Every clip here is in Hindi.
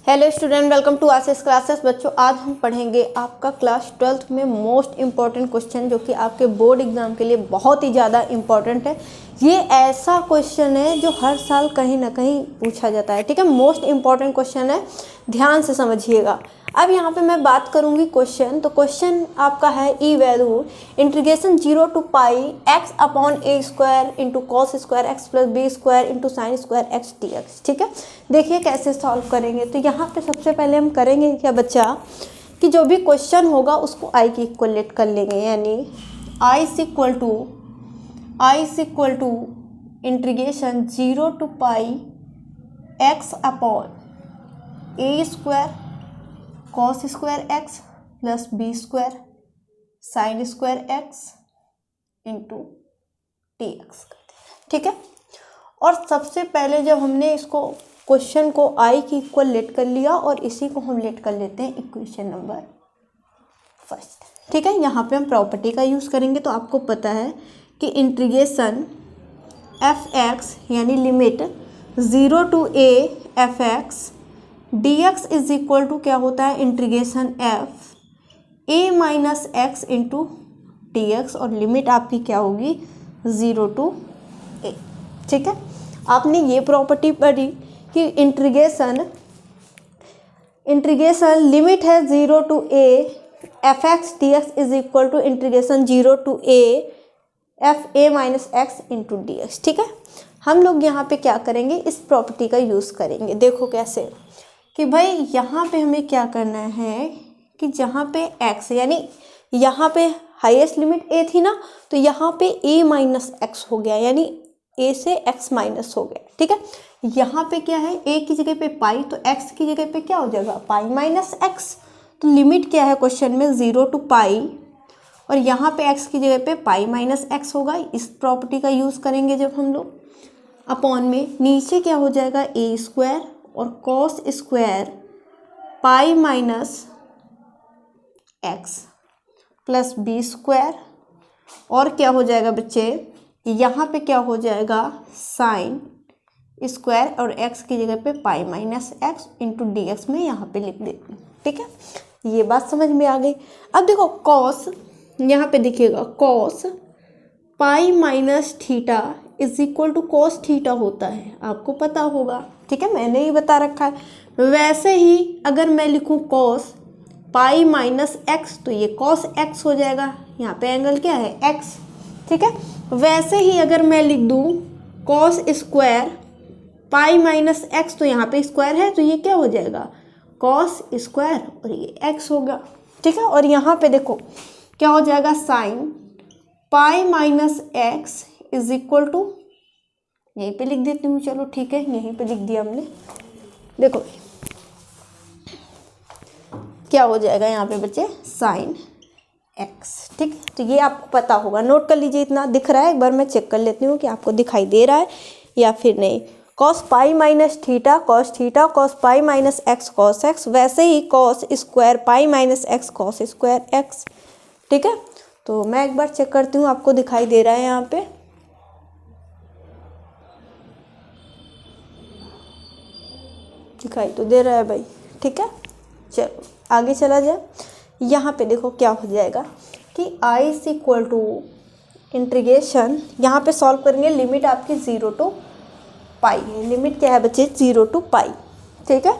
Hello student, welcome to Ashish classes. बच्चों, आज हम पढ़ेंगे आपका क्लास 12th में मोस्ट इम्पॉर्टेंट क्वेश्चन जो कि आपके बोर्ड एग्जाम के लिए बहुत ही ज़्यादा इम्पॉर्टेंट है। ये ऐसा क्वेश्चन है जो हर साल कहीं ना कहीं पूछा जाता है। ठीक है, मोस्ट इम्पॉर्टेंट क्वेश्चन है, ध्यान से समझिएगा। अब यहाँ पे मैं बात करूँगी क्वेश्चन, तो क्वेश्चन आपका है evaluate integration 0 to pi x upon a square into cos square x plus B square into sine square x D x. ठीक है, देखिए कैसे सॉल्व करेंगे। तो यहाँ पे सबसे पहले हम करेंगे क्या बच्चा, कि जो भी क्वेश्चन होगा उसको आई की इक्वलेट कर लेंगे, यानी I is equal to integration 0 to pi x upon a square cos square x plus B square sine square x into T X. ठीक है, और सबसे पहले जब हमने इसको क्वेश्चन को आई की इक्वल लेट कर लिया और इसी को हम लेट कर लेते हैं इक्वेशन नंबर फर्स्ट। ठीक है, यहाँ पे हम प्रॉपर्टी का यूज़ करेंगे। तो आपको पता है कि इंटीग्रेशन एफ एक्स यानी limit 0 to a f x D x is equal to क्या होता है, integration f a minus x into D x, और लिमिट आपकी क्या होगी 0 to a। ठीक है, आपने ये प्रॉपर्टी पढ़ी कि इंटीग्रेशन लिमिट है 0 to a f x D x is equal to integration 0 to a f a minus x into D x. ठीक है, हम लोग यहाँ पे क्या करेंगे, इस प्रॉपर्टी का यूज़ करेंगे। देखो कैसे, कि भाई यहाँ पे हमें क्या करना है कि जहाँ पे x यानी यहाँ पे हाईएस्ट लिमिट a थी ना, तो यहाँ पे a माइनस एक्स हो गया, यानी a से x माइनस हो गया। ठीक है, यहाँ पे क्या है, a की जगह पे पाई, तो x की जगह पे क्या हो जाएगा, पाई माइनस एक्स। तो लिमिट क्या है क्वेश्चन में 0 to पाई, और यहाँ पे x की जगह पे पाई माइनस एक्स होगा। इस प्रॉपर्टी का यूज़ करेंगे जब हम लोग, अपॉन में नीचे क्या हो जाएगा a स्क्वायर और cos square pi minus x plus B square, और क्या हो जाएगा बच्चे, यहाँ पे क्या हो जाएगा साइन स्क्वायर और x की जगह पे पाई minus x into D x में यहाँ पे लिख देती हूँ। ठीक है, ये बात समझ में आ गई। अब देखो कॉस, यहाँ पे देखिएगा cos pi minus theta is equal to cos theta होता है, आपको पता होगा। ठीक है, मैंने ही बता रखा है। वैसे ही अगर मैं लिखूं कॉस पाई माइनस एक्स, तो ये कॉस एक्स हो जाएगा, यहाँ पे एंगल क्या है एक्स। ठीक है, वैसे ही अगर मैं लिख दूं cos square pi minus x, तो यहाँ पे स्क्वायर है तो ये क्या हो जाएगा कॉस स्क्वायर और ये एक्स होगा। ठीक है, और यहाँ पे देखो क्या हो जाएगा sine pi minus x is equal to, यहीं पे लिख देती हूँ, चलो ठीक है, यहीं पे लिख दिया हमने। देखो क्या हो जाएगा यहाँ पे बच्चे, साइन एक्स। ठीक, तो ये आपको पता होगा, नोट कर लीजिए। इतना दिख रहा है, एक बार मैं चेक कर लेती हूँ कि आपको दिखाई दे रहा है या फिर नहीं। Cos pi minus theta cos pi minus X cos X, वैसे ही cos square pi minus X cos square X. ठीक है, तो मैं एक बार चेक करती हूँ, आपको दिखाई दे रहा है यहाँ पे, दिखाई तो दे रहा है भाई। ठीक है, चलो आगे चला जाए। यहाँ पे देखो क्या हो जाएगा कि आई इज इक्वल टू इंटीग्रेशन, यहाँ पे सॉल्व करेंगे, लिमिट आपकी 0 to पाई है। लिमिट क्या है बच्चे 0 to पाई। ठीक है,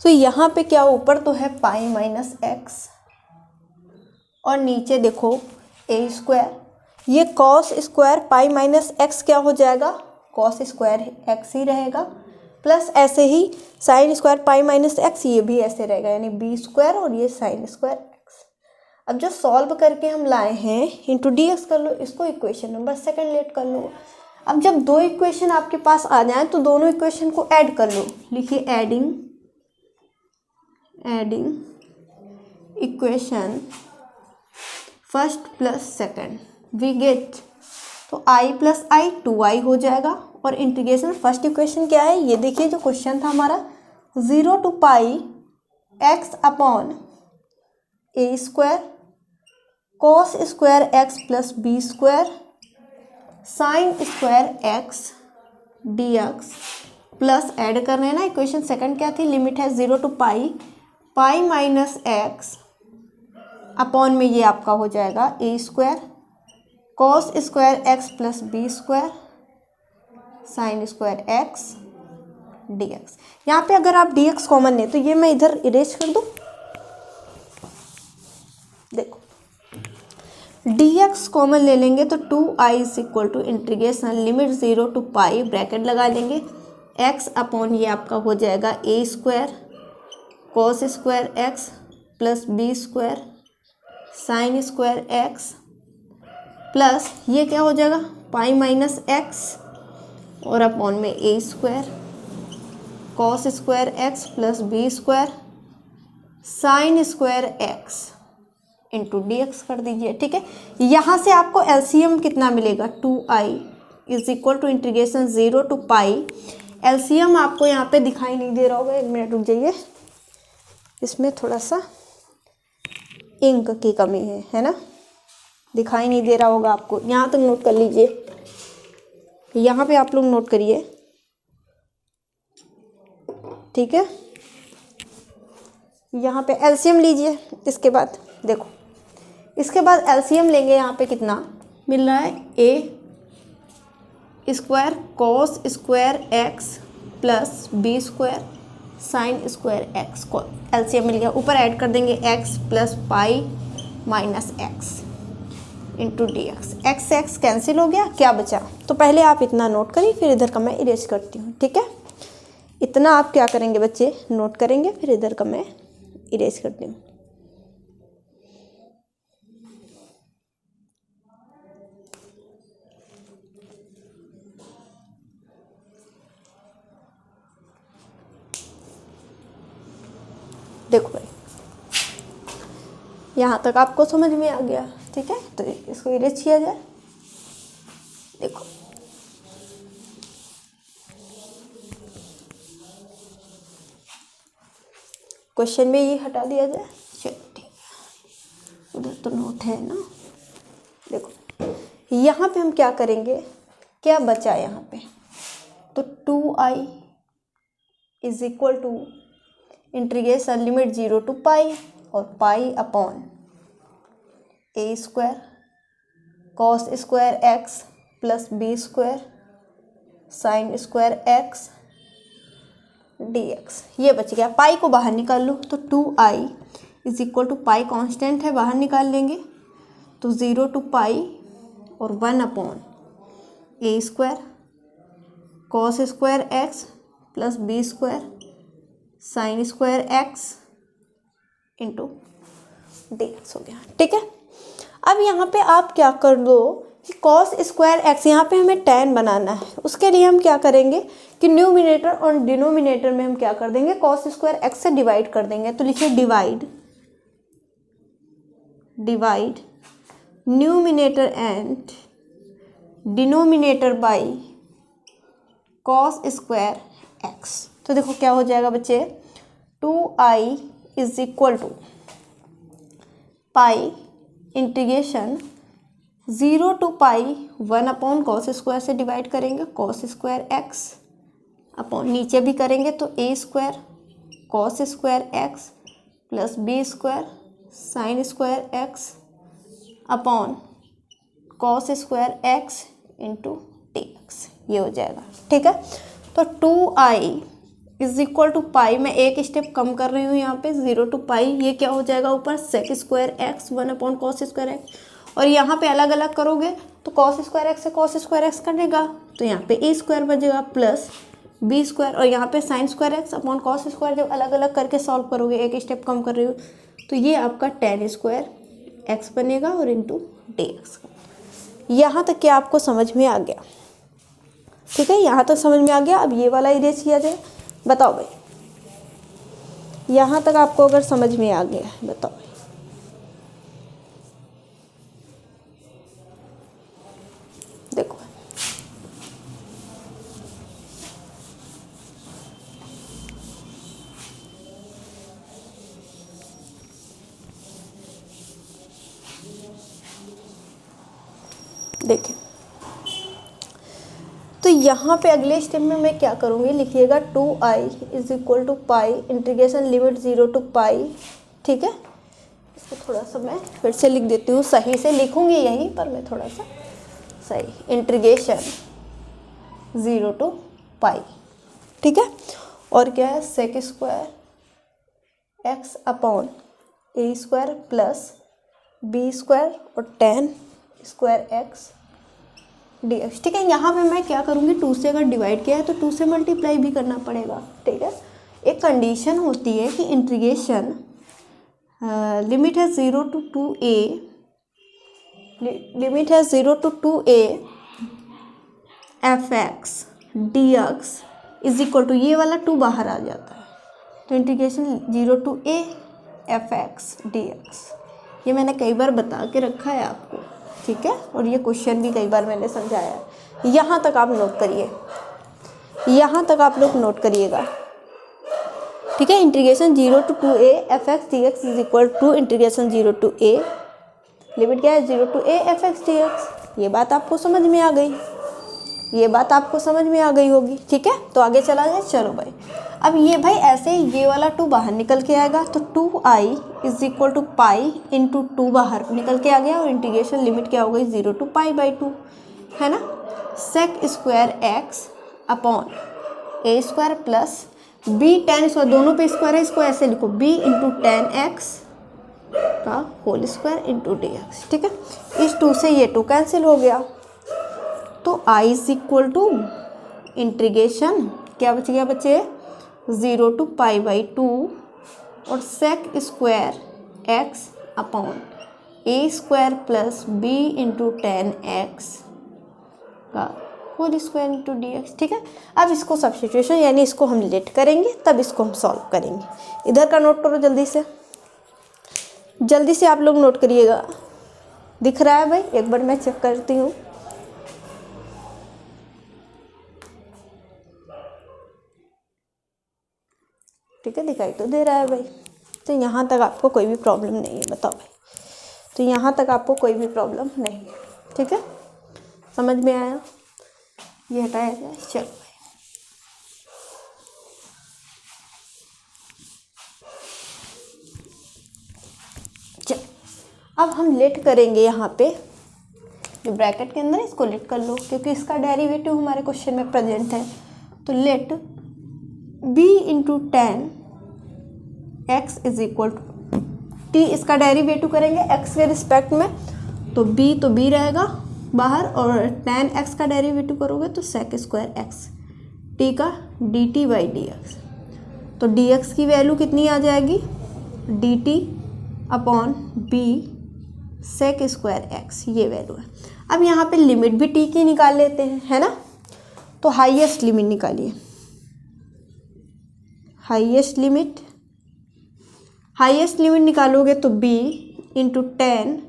तो यहाँ पे क्या ऊपर तो है पाई माइनस एक्स और नीचे देखो ए स्क्वायर, ये cos square pi minus x क्या हो जाएगा कॉस स्क्वायर एक्स ही रहेगा, प्लस ऐसे ही sine square pi minus X, ये भी ऐसे रहेगा, यानी बी स्क्वायर और ये साइन स्क्वायर एक्स। अब जो सॉल्व करके हम लाए हैं इंटू डी एक्स कर लो, इसको इक्वेशन नंबर सेकंड लेट कर लो। अब जब दो इक्वेशन आपके पास आ जाए तो दोनों इक्वेशन को ऐड कर लो। लिखिए adding equation first plus second we get, तो आई प्लस आई 2i हो जाएगा, और इंटीग्रेशन फर्स्ट इक्वेशन क्या है, ये देखिए जो क्वेश्चन था हमारा 0 to pi x upon A square cos square x plus B square sine square x D x plus add कर रहे हैं ना, इक्वेशन सेकंड क्या थी, लिमिट है 0 to pi minus X upon में ये आपका हो जाएगा A square cos square x plus B square sine square x D X. यहाँ पे अगर आप डी एक्स कॉमन लें तो ये मैं इधर इरेज कर दूँ। देखो डी एक्स कॉमन ले लेंगे तो 2i is equal to integration limit 0 to pi bracket लगा लेंगे x अपॉन ये आपका हो जाएगा A square cos square x plus B square sine square x plus ये क्या हो जाएगा पाई माइनस एक्स और अपॉन में A square cos square x plus B square sine square x into D X कर दीजिए। ठीक है, यहाँ से आपको एलसीएम कितना मिलेगा 2i is equal to integration 0 to pi. LCM आपको यहाँ पे दिखाई नहीं दे रहा होगा, 1 मिनट रुक जाइए, इसमें थोड़ा सा इंक की कमी है ना, दिखाई नहीं दे रहा होगा आपको। यहाँ तक नोट कर लीजिए, यहाँ पे आप लोग नोट करिए। ठीक है, यहाँ पे एलसीएम लीजिए। इसके बाद देखो, इसके बाद एलसीएम लेंगे, यहाँ पे कितना मिल रहा है A square cos square x plus B square sine square X को एलसीएम मिल गया। ऊपर ऐड कर देंगे X plus pi minus x into D X. X X cancel हो गया, क्या बचा, तो पहले आप इतना नोट करिए, फिर इधर का मैं इरेज करती हूँ। ठीक है, इतना आप क्या करेंगे बच्चे, नोट करेंगे, फिर इधर का मैं इरेज करती हूँ। देखो भाई, यहाँ तक आपको समझ में आ गया। ठीक है, तो इसको इरेज किया जाए। देखो क्वेश्चन में ये हटा दिया जाए। चलो ठीक है, उधर तो नोट है ना। देखो यहाँ पे हम क्या करेंगे, क्या बचा यहाँ पे, तो 2i is equal to integration limit 0 to pi और पाई अपॉन ए square cos square x plus B square sine square x D x. ये बच गया, पाई को बाहर निकाल लो तो 2i is equal to pi constant है, बाहर निकाल लेंगे तो 0 to पाई और 1 अपॉन ए square cos square x plus B square sine square x into D X हो गया। ठीक है, अब यहाँ पे आप क्या कर दो कि कॉस स्क्वायर एक्स, यहाँ पे हमें tan बनाना है, उसके लिए हम क्या करेंगे कि न्यूमिनेटर और डिनोमिनेटर में हम क्या कर देंगे, कॉस स्क्वायर एक्स से डिवाइड कर देंगे। तो लिखिए divide numerator and denominator by cos square x. तो देखो क्या हो जाएगा बच्चे, 2i is equal to pi integration 0 to pi 1 upon cos square से डिवाइड करेंगे कॉस स्क्वायर एक्स अपॉन नीचे भी करेंगे तो a square cos square x plus B square sine square x upon cos square x into D x. ये हो जाएगा। ठीक है, तो 2i इज इक्वल टू पाई, मैं एक स्टेप कम कर रही हूँ यहाँ पे 0 to पाई, ये क्या हो जाएगा ऊपर sec square x 1 upon cos square x, और यहाँ पे अलग अलग करोगे तो कॉस स्क्वायर एक्स से कॉस स्क्वायर एक्स कटेगा तो यहाँ पे ए स्क्वायर बचेगा प्लस बी स्क्वायर, और यहाँ पे sine square x upon cos square, जब अलग अलग करके सॉल्व करोगे, एक स्टेप कम कर रही हो, तो ये आपका tan स्क्वायर एक्स बनेगा और इंटू डी एक्स का। यहाँ तक क्या आपको समझ में आ गया? ठीक है, यहाँ तक समझ में आ गया। अब ये वाला इरेज किया जाए। बताओ भाई, यहाँ तक आपको अगर समझ में आ गया है बताओ भाई। देखो देखें, तो तो यहाँ पे अगले स्टेप में मैं क्या करूँगी, लिखिएगा 2i is equal to pi integration limit 0 to pi. ठीक है, इसको थोड़ा सा मैं फिर से लिख देती हूँ, सही से लिखूँगी यहीं पर मैं थोड़ा सा सही, इंटीग्रेशन 0 टू पाई। ठीक है, और क्या है, सेक स्क्वायर एक्स अपॉन ए स्क्वायर प्लस बी स्क्वायर और टेन स्क्वायर एक्स dx। ठीक है, यहाँ पे मैं क्या करूँगी, 2 से अगर डिवाइड किया है तो 2 से मल्टीप्लाई भी करना पड़ेगा। ठीक है, एक कंडीशन होती है कि इंटीग्रेशन लिमिट है 0 टू 2a, लिमिट है 0 to 2a fx dx is equal to, ये वाला 2 बाहर आ जाता है, तो integration 0 to a fx dx। ये मैंने कई बार बता के रखा है आपको। ठीक है, और ये क्वेश्चन भी कई बार मैंने समझाया है। यहाँ तक आप नोट करिए, यहाँ तक आप लोग नोट करिएगा। ठीक है, integration 0 to 2a fx dx is equal to integration 0 to a, limit क्या है 0 टू a fx dx। ये बात आपको समझ में आ गई, ये बात आपको समझ में आ गई होगी। ठीक है, तो आगे चला जाए। चलो भाई, अब ये भाई ऐसे ये वाला 2 बाहर निकल के आएगा, तो 2i is equal to pi into 2 बाहर निकल के आ गया, और इंटीग्रेशन लिमिट क्या हो गई 0 टू पाई बाई 2, है ना। सेक स्क्वायर एक्स अपॉन ए square plus b tan square, दोनों पे स्क्वायर है, इसको ऐसे लिखो b इंटू टेन एक्स का whole square into D x. ठीक है, इस 2 से ये 2 कैंसिल हो गया, तो i is equal to integration क्या बच गया बच्चे 0 टू पाई बाई 2 और सेक स्क्वायर एक्स अपॉन ए square plus b into tan x का whole square into D x. ठीक है, अब इसको सब्स्टिट्यूशन यानी इसको हम लेट करेंगे, तब इसको हम सॉल्व करेंगे। इधर का नोट करो जल्दी से, जल्दी से आप लोग नोट करिएगा। दिख रहा है भाई, एक बार मैं चेक करती हूँ। ठीक है, दिखाई तो दे रहा है भाई। तो यहाँ तक आपको कोई भी प्रॉब्लम नहीं है, बताओ भाई। तो यहाँ तक आपको कोई भी प्रॉब्लम नहीं है। ठीक है, समझ में आया, ये हटाया जाए। चलो भाई, चलो अब हम लेट करेंगे यहाँ पे, जो ब्रैकेट के अंदर इसको लेट कर लो, क्योंकि इसका डेरिवेटिव हमारे क्वेश्चन में प्रेजेंट है। तो let b into tan x is equal to t, इसका डेरिवेटिव करेंगे x के रिस्पेक्ट में, तो b रहेगा बाहर, और टेन एक्स का डेरिवेटिव करोगे तो सेक स्क्वायर एक्स टी का d t by d x. तो डी एक्स की वैल्यू कितनी आ जाएगी, d t upon b sec square x, ये वैल्यू है। अब यहाँ पे लिमिट भी टी की निकाल लेते हैं, है ना। तो हाईएस्ट लिमिट निकालिए, हाईएस्ट लिमिट निकालोगे तो b इंटू टेन,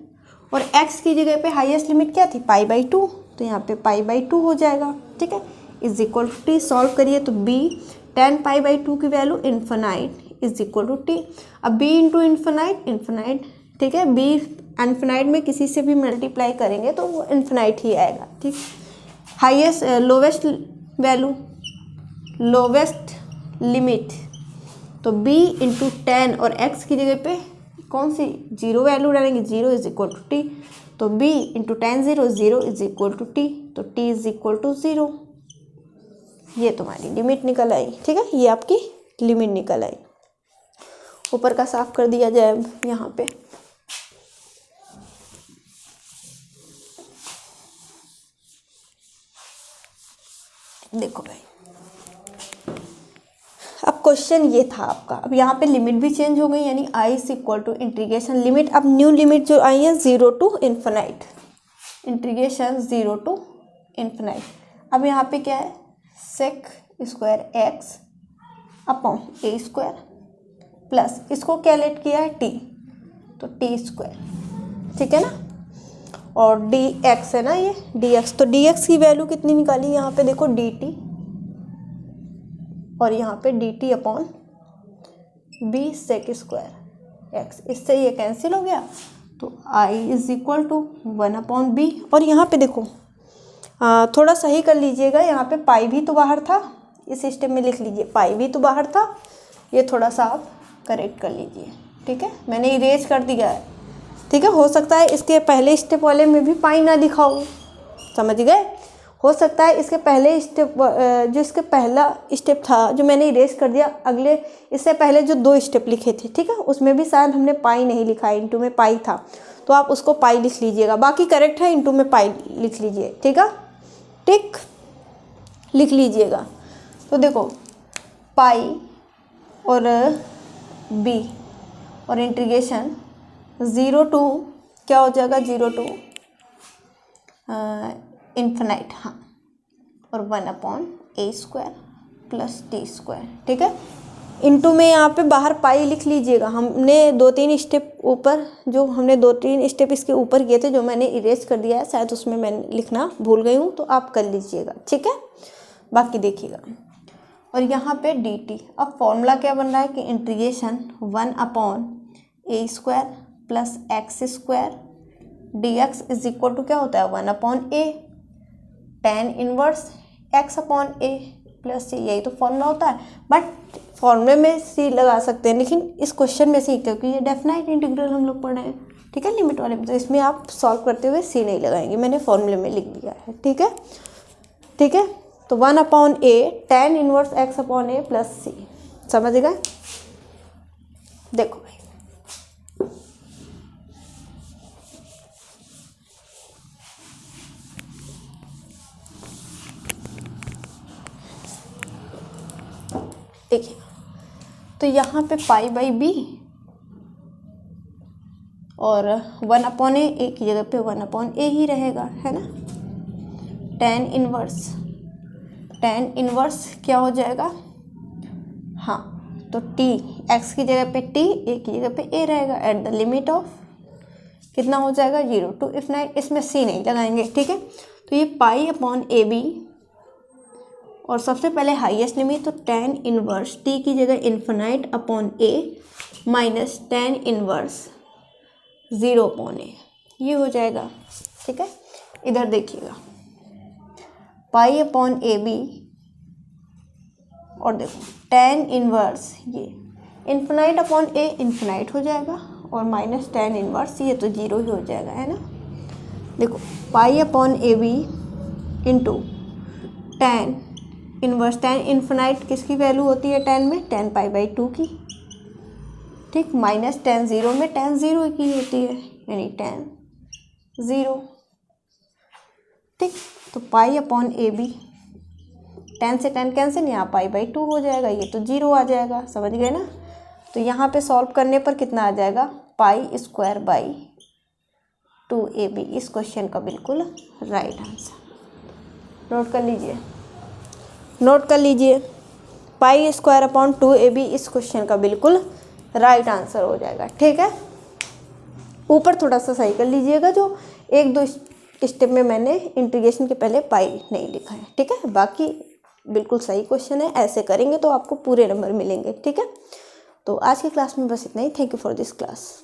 और x की जगह पे हाईएस्ट लिमिट क्या थी पाई बाई 2, तो यहाँ पे पाई बाई 2 हो जाएगा। ठीक है, is equal to t, solve करिए तो b टेन पाई बाई 2 की value infinite is equal to t. अब b इंटू इन्फिनाइट, ठीक है, b इन्फिनाइट में किसी से भी मल्टीप्लाई करेंगे तो वो इन्फिनाइट ही आएगा। ठीक, highest lowest value, lowest limit, तो b इंटू टेन और x की जगह पे कौन सी 0 वैल्यू डालेंगे, 0 इज इक्वल टू टी, तो b into tan 0 is equal to t, तो t इज इक्वल टू 0। ये तुम्हारी लिमिट निकल आई। ठीक है, ये आपकी लिमिट निकल आई। ऊपर का साफ कर दिया जाए अब यहाँ पे। देखो भाई, अब क्वेश्चन ये था आपका। अब यहाँ पे लिमिट भी चेंज हो गई, यानी i is equal to integration limit, अब न्यू लिमिट जो आई है 0 to infinite, integration 0 to infinite. अब यहाँ पे क्या है, सेक स्क्वायर एक्स अपॉन ए स्क्वायर प्लस, इसको क्या लेट किया है t, तो टी स्क्वायर। ठीक है ना, और डी एक्स है ना ये डी एक्स, तो डी एक्स की वैल्यू कितनी निकाली यहाँ पे देखो डी टी, और यहाँ पे d t upon b sec square x, इससे ये कैंसिल हो गया, तो I is equal to 1 upon b. और यहाँ पे देखो थोड़ा सही कर लीजिएगा, यहाँ पे पाई भी तो बाहर था, इस स्टेप में लिख लीजिए पाई भी तो बाहर था, ये थोड़ा सा आप करेक्ट कर लीजिए। ठीक है, मैंने इरेज कर दिया है। ठीक है, हो सकता है इसके पहले स्टेप वाले में भी पाई ना लिखा हो, समझ गए। हो सकता है इसके पहले स्टेप जो इसके पहला स्टेप था जो मैंने इरेज कर दिया, अगले इससे पहले जो 2 स्टेप लिखे थे, ठीक है, उसमें भी शायद हमने पाई नहीं लिखा है, इंटू में पाई था, तो आप उसको पाई लिख लीजिएगा। बाकी करेक्ट है, इंटू में पाई लिख लीजिए। ठीक है, टिक लिख लीजिएगा। तो देखो पाई और बी और इंटीग्रेशन 0 टू क्या हो जाएगा, 0 टू इन्फिनाइट, हाँ, और 1/a² प्लस t²। ठीक है, इंटू में यहाँ पे बाहर पाई लिख लीजिएगा। हमने 2-3 स्टेप ऊपर, जो हमने 2-3 स्टेप इसके ऊपर किए थे, जो मैंने इरेज कर दिया है, शायद उसमें मैं लिखना भूल गई हूँ, तो आप कर लीजिएगा। ठीक है, बाकी देखिएगा। और यहाँ पे dt, अब फॉर्मूला क्या बन रहा है कि integration 1/a² plus x² dx is equal to क्या होता है 1/a tan inverse x/a plus c, यही तो फॉर्मूला होता है। बट फॉर्मूले में c लगा सकते हैं, लेकिन इस क्वेश्चन में c, क्योंकि ये डेफिनाइट इंटीग्रल हम लोग पढ़ रहे हैं, ठीक है, लिमिट वाले में, तो इसमें आप सॉल्व करते हुए c नहीं लगाएंगे, मैंने फॉर्मूले में लिख दिया है। ठीक है, ठीक है, तो 1/a tan inverse x/a plus c, समझ गए। देखो भाई, देखिए, तो यहाँ पे पाई बाई बी और 1/a, एक की जगह पे 1/a ही रहेगा, है ना। tan इनवर्स क्या हो जाएगा, हाँ, तो t, x की जगह पे t, a की जगह पे a रहेगा, एट द लिमिट ऑफ कितना हो जाएगा 0 टू इन्फिनाइट, इसमें c नहीं लगाएंगे। ठीक है, तो ये π/ab और सबसे पहले हाईएस्ट लिमिट, तो tan इनवर्स t की जगह इन्फिनाइट/a माइनस tan इनवर्स 0/a, ये हो जाएगा। ठीक है, इधर देखिएगा π/ab और देखो tan इनवर्स, ये इन्फिनाइट/a इन्फिनाइट हो जाएगा, और माइनस tan इनवर्स, ये तो 0 ही हो जाएगा, है ना। देखो π/ab into tan inverse, tan infinite किसकी वैल्यू होती है tan में, tan π/2 की, ठीक, माइनस tan 0 में tan 0 की होती है, यानी tan 0। ठीक, तो π/ab, tan से tan कैंसिल, यहाँ π/2 हो जाएगा, ये तो 0 आ जाएगा, समझ गए ना। तो यहाँ पे सॉल्व करने पर कितना आ जाएगा, π²/2ab, इस क्वेश्चन का बिल्कुल राइट आंसर। नोट कर लीजिए, नोट कर लीजिए, π²/2ab इस क्वेश्चन का बिल्कुल राइट आंसर हो जाएगा। ठीक है, ऊपर थोड़ा सा सही कर लीजिएगा, जो 1-2 स्टेप में मैंने इंटीग्रेशन के पहले पाई नहीं लिखा है। ठीक है, बाकी बिल्कुल सही क्वेश्चन है, ऐसे करेंगे तो आपको पूरे नंबर मिलेंगे। ठीक है, तो आज की क्लास में बस इतना ही। Thank you for this class.